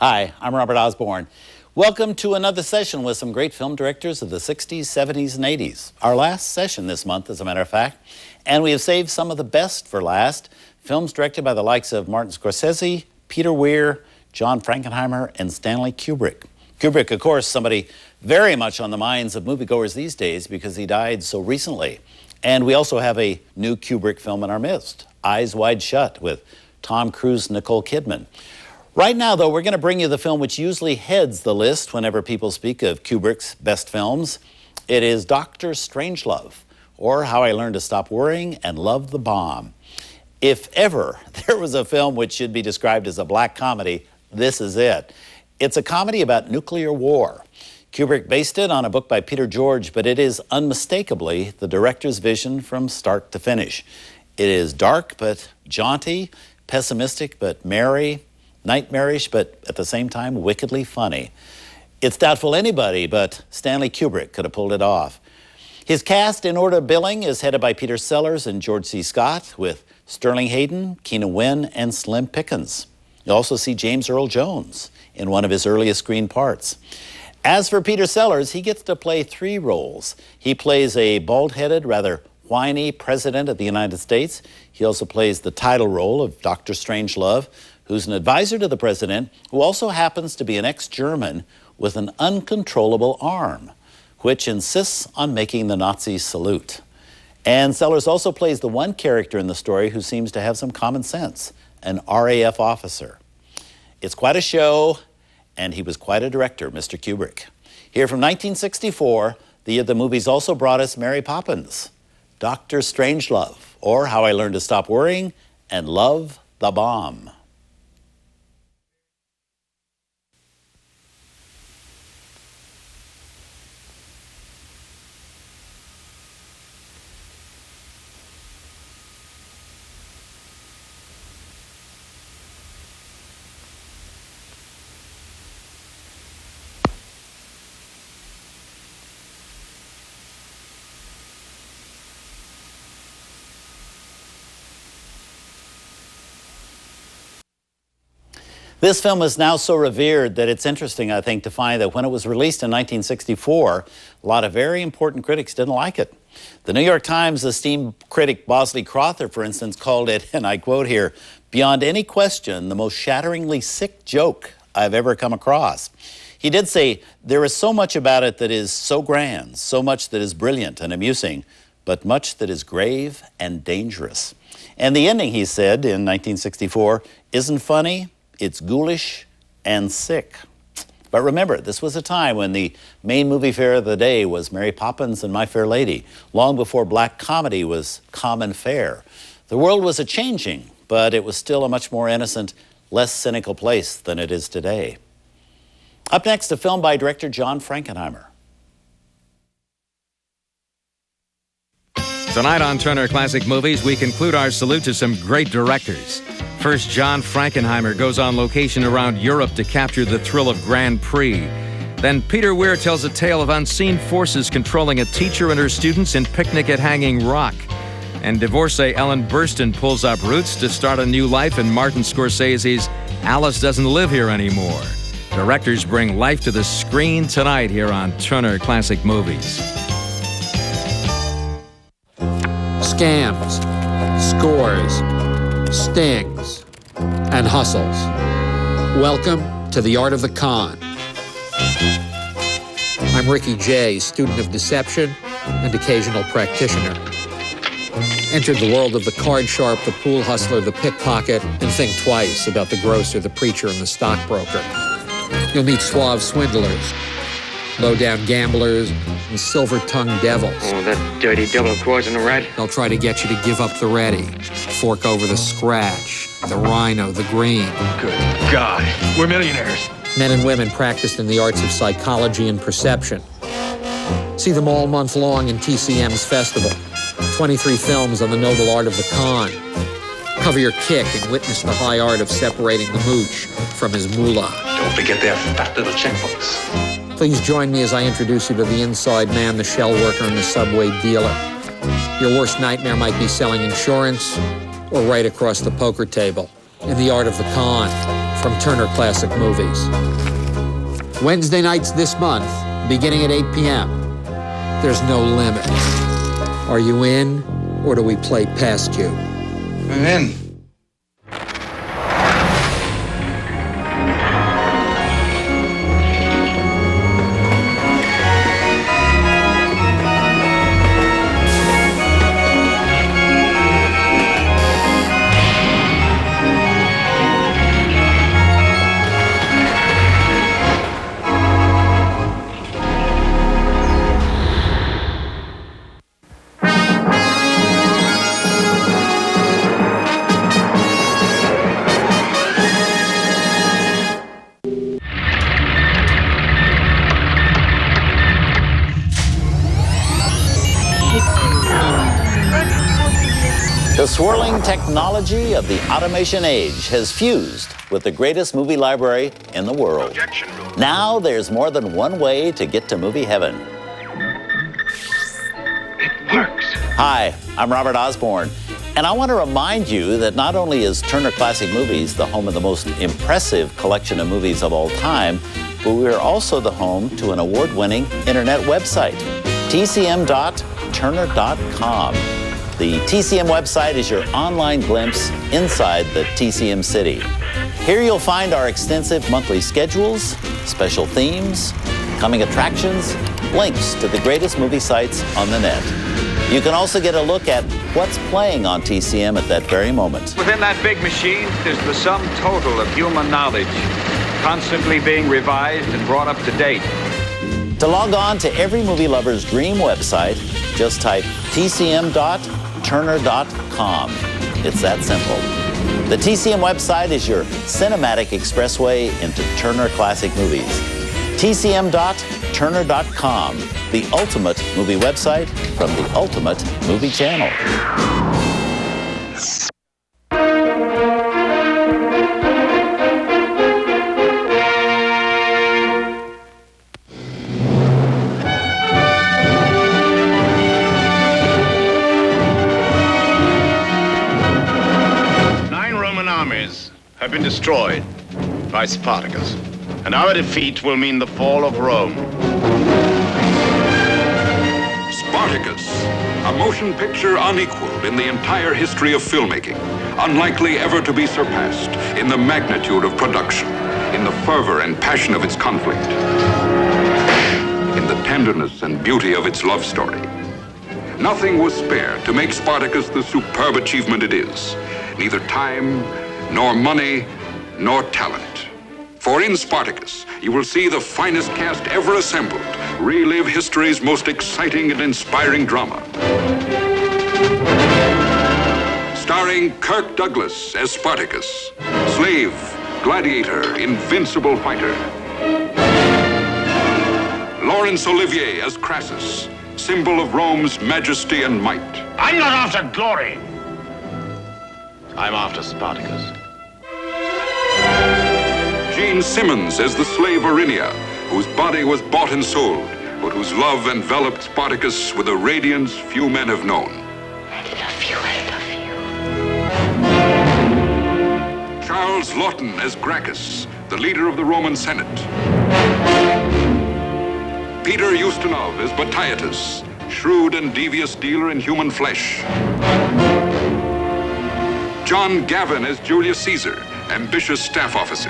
Hi, I'm Robert Osborne. Welcome to another session with some great film directors of the 60s, 70s, and 80s. Our last session this month, as a matter of fact, and we have saved some of the best for last. Films directed by the likes of Martin Scorsese, Peter Weir, John Frankenheimer, and Stanley Kubrick. Kubrick, of course, somebody very much on the minds of moviegoers these days because he died so recently. And we also have a new Kubrick film in our midst, Eyes Wide Shut, with Tom Cruise and Nicole Kidman. Right now, though, we're going to bring you the film which usually heads the list whenever people speak of Kubrick's best films. It is Dr. Strangelove, or How I Learned to Stop Worrying and Love the Bomb. If ever there was a film which should be described as a black comedy, this is it. It's a comedy about nuclear war. Kubrick based it on a book by Peter George, but it is unmistakably the director's vision from start to finish. It is dark but jaunty, pessimistic but merry, nightmarish, but at the same time, wickedly funny. It's doubtful anybody but Stanley Kubrick could have pulled it off. His cast in order of billing is headed by Peter Sellers and George C. Scott, with Sterling Hayden, Keenan Wynn, and Slim Pickens. You'll also see James Earl Jones in one of his earliest screen parts. As for Peter Sellers, he gets to play three roles. He plays a bald-headed, rather whiny president of the United States. He also plays the title role of Dr. Strangelove, who's an advisor to the president, who also happens to be an ex-German with an uncontrollable arm, which insists on making the Nazis salute. And Sellers also plays the one character in the story who seems to have some common sense, an RAF officer. It's quite a show, and he was quite a director, Mr. Kubrick. Here from 1964, the year the movies also brought us Mary Poppins, Dr. Strangelove, or How I Learned to Stop Worrying and Love the Bomb. This film is now so revered that it's interesting, I think, to find that when it was released in 1964, a lot of very important critics didn't like it. The New York Times esteemed critic Bosley Crowther, for instance, called it, and I quote here, "beyond any question, the most shatteringly sick joke I've ever come across." He did say, "There is so much about it that is so grand, so much that is brilliant and amusing, but much that is grave and dangerous." And the ending, he said in 1964, isn't funny, it's ghoulish and sick. But remember, this was a time when the main movie fare of the day was Mary Poppins and My Fair Lady, long before black comedy was common fare. The world was a-changing, but it was still a much more innocent, less cynical place than it is today. Up next, a film by director John Frankenheimer. Tonight on Turner Classic Movies, we conclude our salute to some great directors. First, John Frankenheimer goes on location around Europe to capture the thrill of Grand Prix. Then Peter Weir tells a tale of unseen forces controlling a teacher and her students in Picnic at Hanging Rock. And divorcee Ellen Burstyn pulls up roots to start a new life in Martin Scorsese's Alice Doesn't Live Here Anymore. Directors bring life to the screen tonight here on Turner Classic Movies. Scams, scores, stings, and hustles. Welcome to the Art of the Con. I'm Ricky Jay, student of deception and occasional practitioner. Enter the world of the card sharp, the pool hustler, the pickpocket, and think twice about the grocer, the preacher, and the stockbroker. You'll meet suave swindlers, low-down gamblers, and silver-tongued devils. Oh, that dirty double cross in the red. They'll try to get you to give up the ready, fork over the scratch, the rhino, the green. Good God, we're millionaires. Men and women practiced in the arts of psychology and perception. See them all month long in TCM's festival. 23 films on the noble art of the con. Cover your kick and witness the high art of separating the mooch from his moolah. Don't forget their fat little checkbooks. Please join me as I introduce you to the inside man, the shell worker, and the subway dealer. Your worst nightmare might be selling insurance or right across the poker table. In the art of the con, from Turner Classic Movies. Wednesday nights this month, beginning at 8 p.m. There's no limit. Are you in, or do we play past you? I'm in. The swirling technology of the automation age has fused with the greatest movie library in the world. Now there's more than one way to get to movie heaven. It works. Hi, I'm Robert Osborne, and I want to remind you that not only is Turner Classic Movies the home of the most impressive collection of movies of all time, but we are also the home to an award-winning internet website, tcm.turner.com. The TCM website is your online glimpse inside the TCM city. Here you'll find our extensive monthly schedules, special themes, coming attractions, links to the greatest movie sites on the net. You can also get a look at what's playing on TCM at that very moment. Within that big machine is the sum total of human knowledge, constantly being revised and brought up to date. To log on to every movie lover's dream website, just type tcm.turner.com. It's that simple. The TCM website is your cinematic expressway into Turner Classic Movies. tcm.turner.com, the ultimate movie website from the ultimate movie channel. Have been destroyed by Spartacus, and our defeat will mean the fall of Rome. Spartacus, a motion picture unequaled in the entire history of filmmaking, unlikely ever to be surpassed in the magnitude of production, in the fervor and passion of its conflict, in the tenderness and beauty of its love story. Nothing was spared to make Spartacus the superb achievement it is. Neither time, nor money, nor talent. For in Spartacus, you will see the finest cast ever assembled, relive history's most exciting and inspiring drama. Starring Kirk Douglas as Spartacus, slave, gladiator, invincible fighter. Laurence Olivier as Crassus, symbol of Rome's majesty and might. I'm not after glory. I'm after Spartacus. Gene Simmons as the slave Erinia, whose body was bought and sold, but whose love enveloped Spartacus with a radiance few men have known. I love you, I love you. Charles Lawton as Gracchus, the leader of the Roman Senate. Peter Ustinov as Batiatus, shrewd and devious dealer in human flesh. John Gavin as Julius Caesar, ambitious staff officer.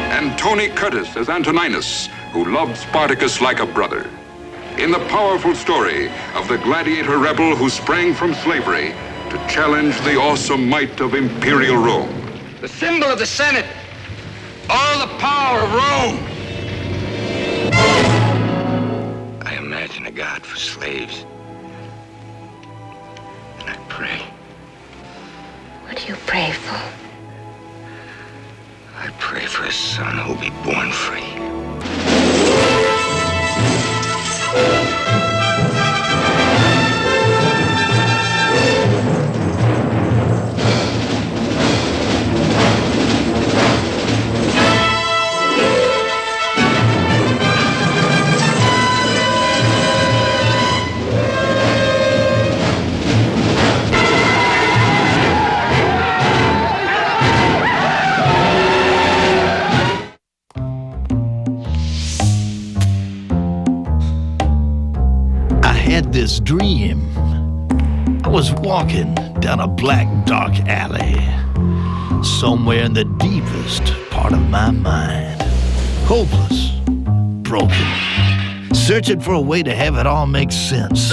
And Tony Curtis as Antoninus, who loved Spartacus like a brother. In the powerful story of the gladiator rebel who sprang from slavery to challenge the awesome might of imperial Rome. The symbol of the Senate. All the power of Rome. I imagine a God for slaves. And I pray. What do you pray for? I pray for a son who'll be born free. dream. I was walking down a black, dark alley, somewhere in the deepest part of my mind. Hopeless, broken, searching for a way to have it all make sense.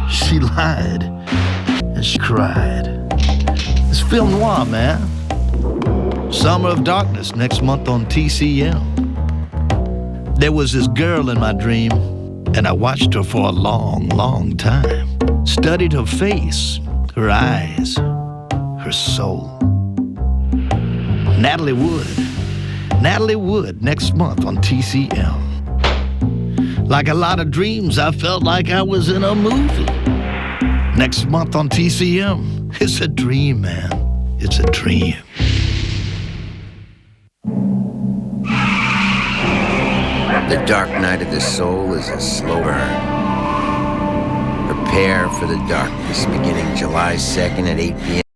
She lied, and she cried. It's film noir, man. Summer of Darkness next month on TCM. There was this girl in my dream, and I watched her for a long, long time. Studied her face, her eyes, her soul. Natalie Wood next month on TCM. Like a lot of dreams, I felt like I was in a movie. Next month on TCM. It's a dream, man. It's a dream. The dark night of the soul is a slow burn. Prepare for the darkness beginning July 2nd at 8 p.m.